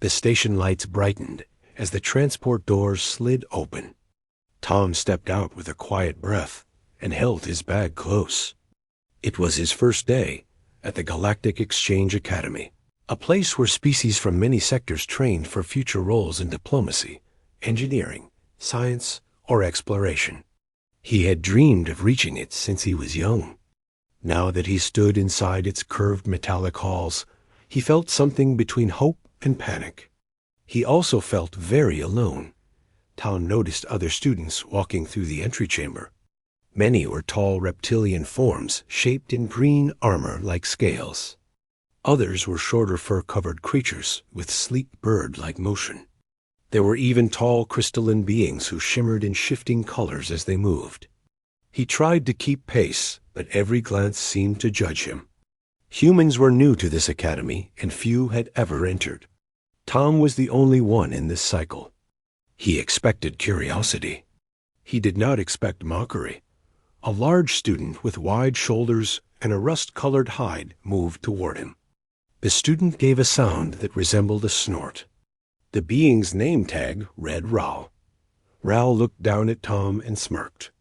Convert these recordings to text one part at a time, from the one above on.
The station lights brightened as the transport doors slid open. Tom stepped out with a quiet breath and held his bag close. It was his first day at the Galactic Exchange Academy, a place where species from many sectors trained for future roles in diplomacy, engineering, science, or exploration. He had dreamed of reaching it since he was young. Now that he stood inside its curved metallic halls, he felt something between hope and panic. He also felt very alone. Tom noticed other students walking through the entry chamber. Many were tall reptilian forms shaped in green armor like scales. Others were shorter fur-covered creatures with sleek bird-like motion. There were even tall crystalline beings who shimmered in shifting colors as they moved. He tried to keep pace, but every glance seemed to judge him. Humans were new to this academy, and few had ever entered. Tom was the only one in this cycle. He expected curiosity. He did not expect mockery. A large student with wide shoulders and a rust-colored hide moved toward him. The student gave a sound that resembled a snort. The being's name tag read Ral. Ral looked down at Tom and smirked.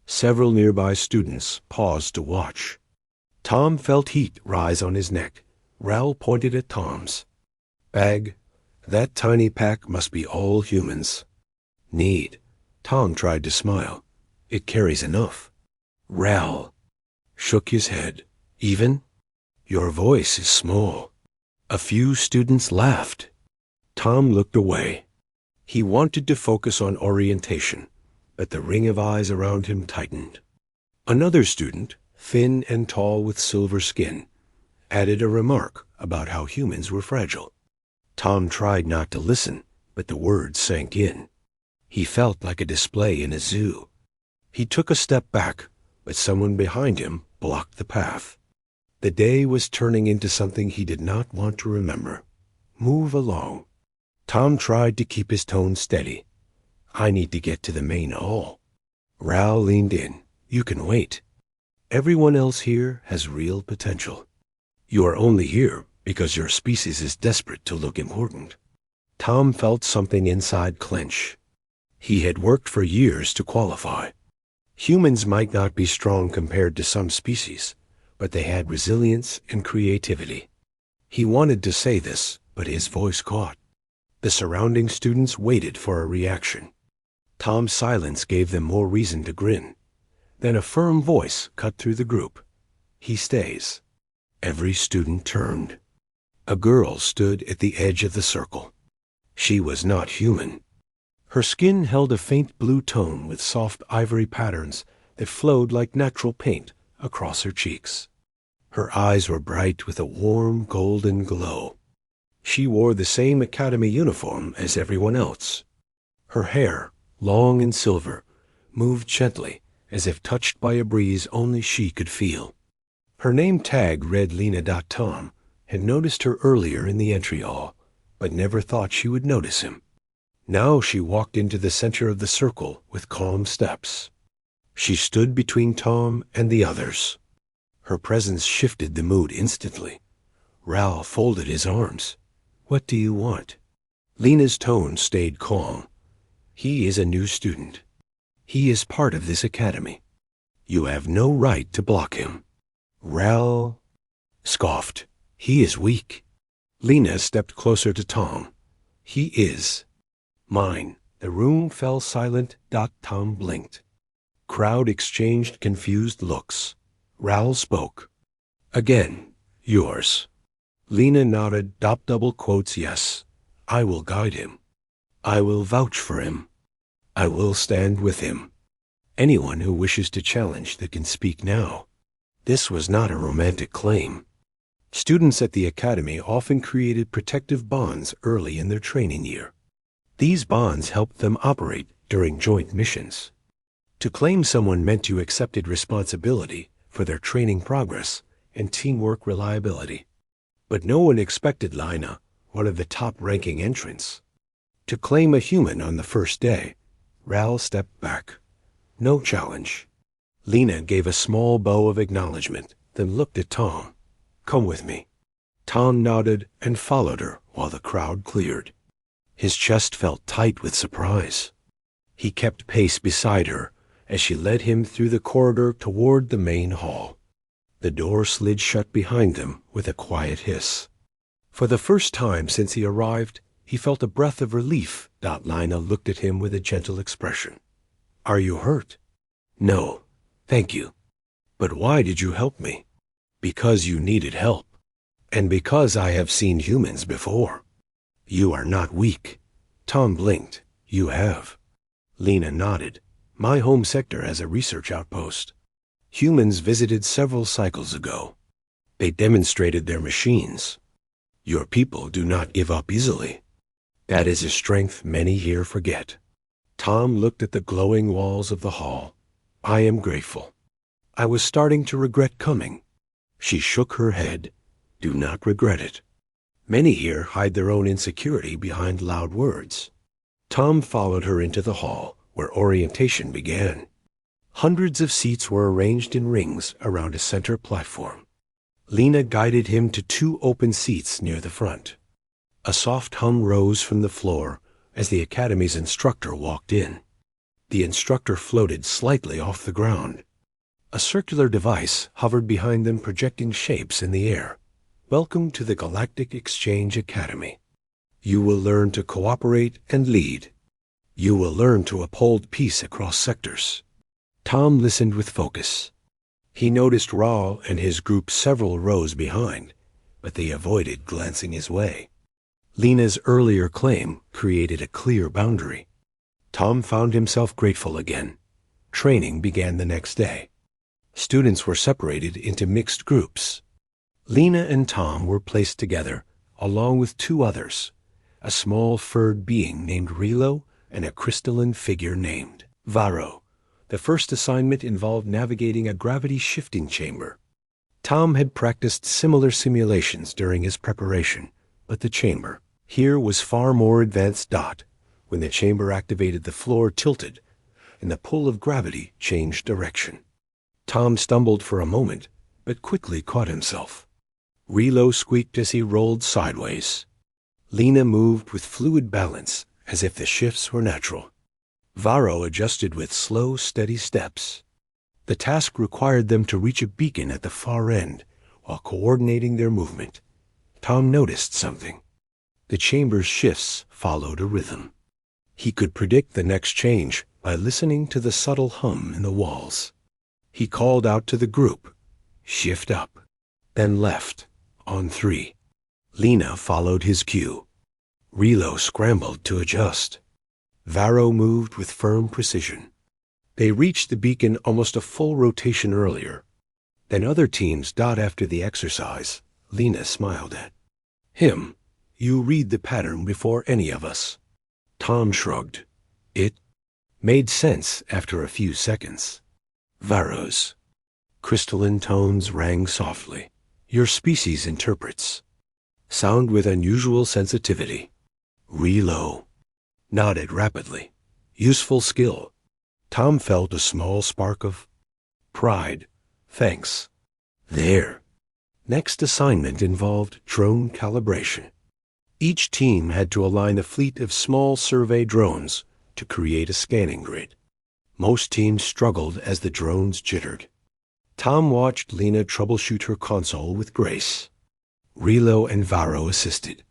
Several nearby students paused to watch. Tom felt heat rise on his neck. Ral pointed at Tom's. Bag, that tiny pack must be all humans. Need. Tom tried to smile. It carries enough. Ral shook his head. Even? Your voice is small. A few students laughed. Tom looked away. He wanted to focus on orientation, but the ring of eyes around him tightened. Another student, thin and tall with silver skin, added a remark about how humans were fragile. Tom tried not to listen, but the words sank in. He felt like a display in a zoo. He took a step back, but someone behind him blocked the path. The day was turning into something he did not want to remember. Move along. Tom tried to keep his tone steady. I need to get to the main hall. Ral leaned in. You can wait. Everyone else here has real potential. You are only here because your species is desperate to look important. Tom felt something inside clench. He had worked for years to qualify. Humans might not be strong compared to some species, but they had resilience and creativity. He wanted to say this, but his voice caught. The surrounding students waited for a reaction. Tom's silence gave them more reason to grin. Then a firm voice cut through the group. He stays. Every student turned. A girl stood at the edge of the circle. She was not human. Her skin held a faint blue tone with soft ivory patterns that flowed like natural paint across her cheeks. Her eyes were bright with a warm golden glow. She wore the same academy uniform as everyone else. Her hair, long and silver, moved gently as if touched by a breeze only she could feel. Her name tag read Lena.Tom, had noticed her earlier in the entry hall, but never thought she would notice him. Now she walked into the center of the circle with calm steps. She stood between Tom and the others. Her presence shifted the mood instantly. Ral folded his arms. What do you want? Lena's tone stayed calm. He is a new student. He is part of this academy. You have no right to block him. Ral scoffed. He is weak. Lena stepped closer to Tom. He is. Mine. The room fell silent. Tom blinked. Crowd exchanged confused looks. Ral spoke. Again, yours. Lena nodded, double quotes, yes. I will guide him. I will vouch for him. I will stand with him. Anyone who wishes to challenge that can speak now. This was not a romantic claim. Students at the academy often created protective bonds early in their training year. These bonds helped them operate during joint missions. To claim someone meant you accepted responsibility for their training progress and teamwork reliability. But no one expected Lina, one of the top-ranking entrants. To claim a human on the first day, Ral stepped back. No challenge. Lena gave a small bow of acknowledgement, then looked at Tom. Come with me. Tom nodded and followed her while the crowd cleared. His chest felt tight with surprise. He kept pace beside her as she led him through the corridor toward the main hall. The door slid shut behind them with a quiet hiss. For the first time since he arrived, he felt a breath of relief. Lina looked at him with a gentle expression. "Are you hurt?" "No, thank you." "But why did you help me?" "Because you needed help. And because I have seen humans before." "You are not weak." Tom blinked. "You have." Lina nodded. "My home sector has a research outpost. Humans visited several cycles ago. They demonstrated their machines. Your people do not give up easily. That is a strength many here forget." Tom looked at the glowing walls of the hall. "I am grateful. I was starting to regret coming." She shook her head. "Do not regret it. Many here hide their own insecurity behind loud words." Tom followed her into the hall, where orientation began. Hundreds of seats were arranged in rings around a center platform. Lina guided him to 2 open seats near the front. A soft hum rose from the floor as the Academy's instructor walked in. The instructor floated slightly off the ground. A circular device hovered behind them, projecting shapes in the air. "Welcome to the Galactic Exchange Academy. You will learn to cooperate and lead. You will learn to uphold peace across sectors." Tom listened with focus. He noticed Raul and his group several rows behind, but they avoided glancing his way. Lina's earlier claim created a clear boundary. Tom found himself grateful again. Training began the next day. Students were separated into mixed groups. Lina and Tom were placed together, along with 2 others, a small furred being named Relo and a crystalline figure named Varro. The first assignment involved navigating a gravity-shifting chamber. Tom had practiced similar simulations during his preparation, but the chamber here was far more advanced. When the chamber activated, the floor tilted, and the pull of gravity changed direction. Tom stumbled for a moment, but quickly caught himself. Relo squeaked as he rolled sideways. Lina moved with fluid balance, as if the shifts were natural. Varro adjusted with slow, steady steps. The task required them to reach a beacon at the far end while coordinating their movement. Tom noticed something. The chamber's shifts followed a rhythm. He could predict the next change by listening to the subtle hum in the walls. He called out to the group, "Shift up," then left, on 3. Lina followed his cue. Relo scrambled to adjust. Varro moved with firm precision. They reached the beacon almost a full rotation earlier. Then other teams after the exercise. Lina smiled at him. "You read the pattern before any of us." Tom shrugged. It made sense after a few seconds. Varro's crystalline tones rang softly. "Your species interprets sound with unusual sensitivity." Relo nodded rapidly. "Useful skill." Tom felt a small spark of pride. "Thanks." There. Next assignment involved drone calibration. Each team had to align a fleet of small survey drones to create a scanning grid. Most teams struggled as the drones jittered. Tom watched Lina troubleshoot her console with grace. Relo and Varro assisted.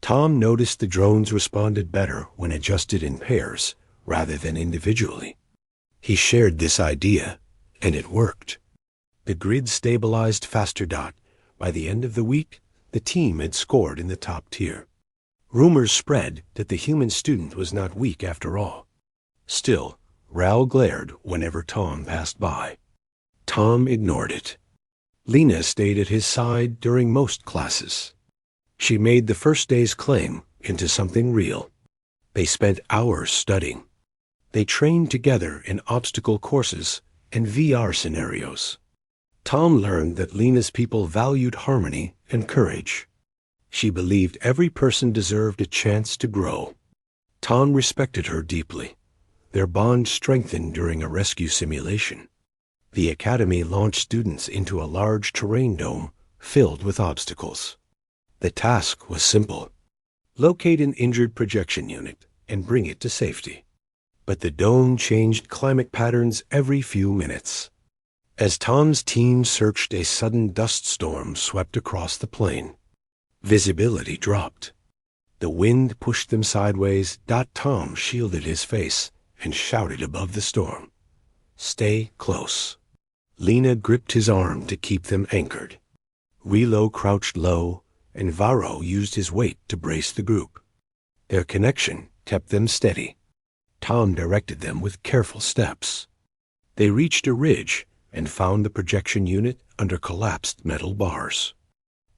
Tom noticed the drones responded better when adjusted in pairs rather than individually. He shared this idea, and it worked. The grid stabilized faster. By the end of the week, the team had scored in the top tier. Rumors spread that the human student was not weak after all. Still, Raul glared whenever Tom passed by. Tom ignored it. Lina stayed at his side during most classes. She made the first day's claim into something real. They spent hours studying. They trained together in obstacle courses and VR scenarios. Tom learned that Lina's people valued harmony and courage. She believed every person deserved a chance to grow. Tom respected her deeply. Their bond strengthened during a rescue simulation. The Academy launched students into a large terrain dome filled with obstacles. The task was simple. Locate an injured projection unit and bring it to safety. But the dome changed climate patterns every few minutes. As Tom's team searched, a sudden dust storm swept across the plain. Visibility dropped. The wind pushed them sideways. Tom shielded his face and shouted above the storm, "Stay close." Lena gripped his arm to keep them anchored. Relo crouched low, and Varro used his weight to brace the group. Their connection kept them steady. Tom directed them with careful steps. They reached a ridge and found the projection unit under collapsed metal bars.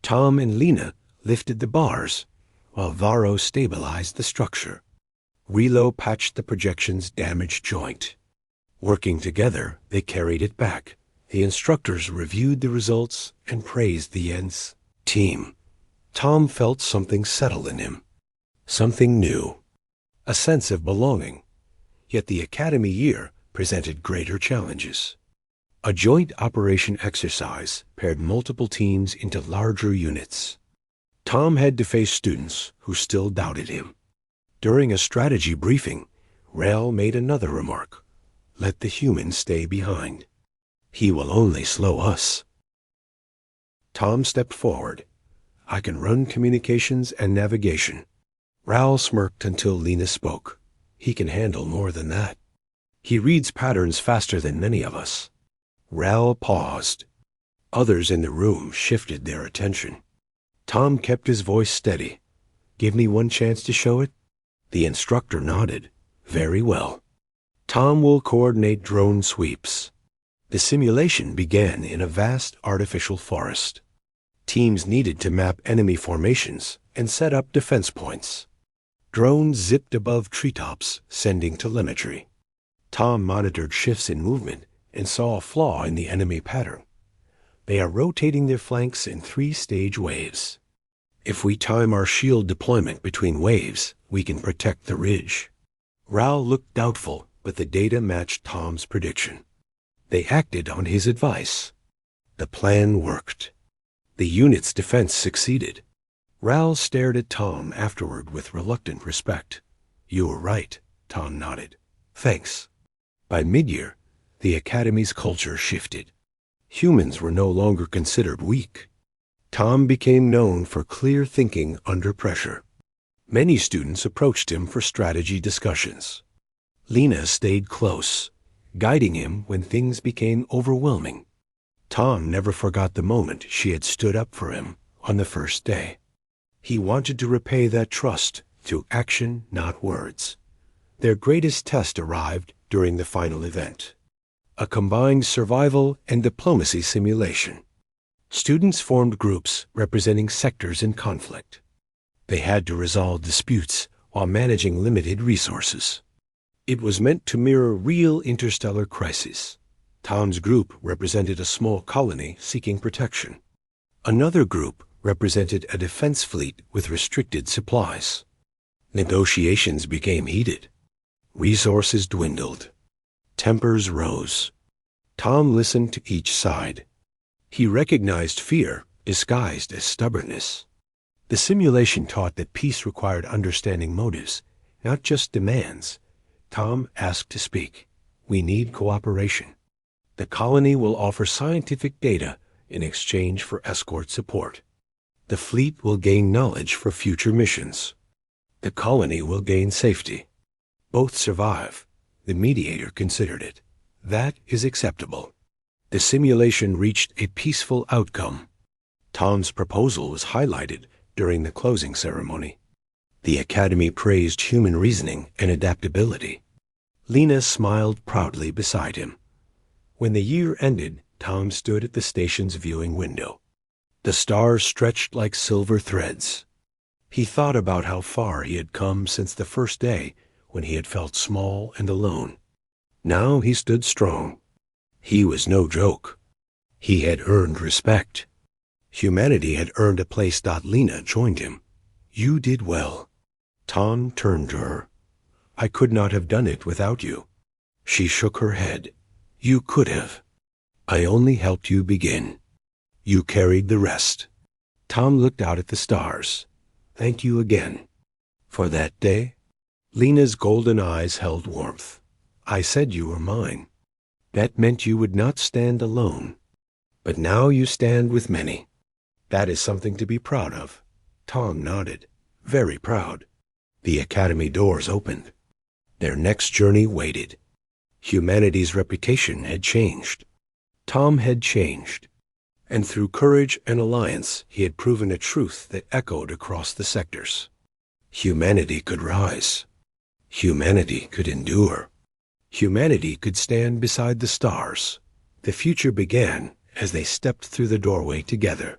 Tom and Lena lifted the bars, while Varro stabilized the structure. Relo patched the projection's damaged joint. Working together, they carried it back. The instructors reviewed the results and praised the Jens team. Tom felt something settle in him. Something new. A sense of belonging. Yet the academy year presented greater challenges. A joint operation exercise paired multiple teams into larger units. Tom had to face students who still doubted him. During a strategy briefing, Rael made another remark. "Let the humans stay behind. He will only slow us." Tom stepped forward. "I can run communications and navigation." Rael smirked until Lena spoke. "He can handle more than that. He reads patterns faster than many of us." Rael paused. Others in the room shifted their attention. Tom kept his voice steady. "Give me one chance to show it?" The instructor nodded. "Very well. Tom will coordinate drone sweeps." The simulation began in a vast artificial forest. Teams needed to map enemy formations and set up defense points. Drones zipped above treetops, sending telemetry. Tom monitored shifts in movement and saw a flaw in the enemy pattern. They are rotating their flanks in 3-stage waves. If we time our shield deployment between waves, we can protect the ridge. Rael looked doubtful, but the data matched Tom's prediction. They acted on his advice. The plan worked. The unit's defense succeeded. Rael stared at Tom afterward with reluctant respect. "You were right," Tom nodded. "Thanks." By mid-year, the academy's culture shifted. Humans were no longer considered weak. Tom became known for clear thinking under pressure. Many students approached him for strategy discussions. Lena stayed close, guiding him when things became overwhelming. Tom never forgot the moment she had stood up for him on the first day. He wanted to repay that trust through action, not words. Their greatest test arrived during the final event. A combined survival and diplomacy simulation. Students formed groups representing sectors in conflict. They had to resolve disputes while managing limited resources. It was meant to mirror real interstellar crises. Tom's group represented a small colony seeking protection. Another group represented a defense fleet with restricted supplies. Negotiations became heated. Resources dwindled. Tempers rose. Tom listened to each side. He recognized fear disguised as stubbornness. The simulation taught that peace required understanding motives, not just demands. Tom asked to speak. "We need cooperation. The colony will offer scientific data in exchange for escort support. The fleet will gain knowledge for future missions. The colony will gain safety. Both survive." The mediator considered it. "That is acceptable." The simulation reached a peaceful outcome. Tom's proposal was highlighted during the closing ceremony. The Academy praised human reasoning and adaptability. Lena smiled proudly beside him. When the year ended, Tom stood at the station's viewing window. The stars stretched like silver threads. He thought about how far he had come since the first day when he had felt small and alone. Now he stood strong. He was no joke. He had earned respect. Humanity had earned a place. Lena joined him. "You did well." Tom turned to her. "I could not have done it without you." She shook her head. "You could have. I only helped you begin. You carried the rest." Tom looked out at the stars. Thank you again. For that day? Lena's golden eyes held warmth. I said you were mine. That meant you would not stand alone. But now you stand with many. That is something to be proud of. Tom nodded. Very proud. The academy doors opened. Their next journey waited. Humanity's reputation had changed. Tom had changed. And through courage and alliance, he had proven a truth that echoed across the sectors. Humanity could rise. Humanity could endure. Humanity could stand beside the stars. The future began as they stepped through the doorway together.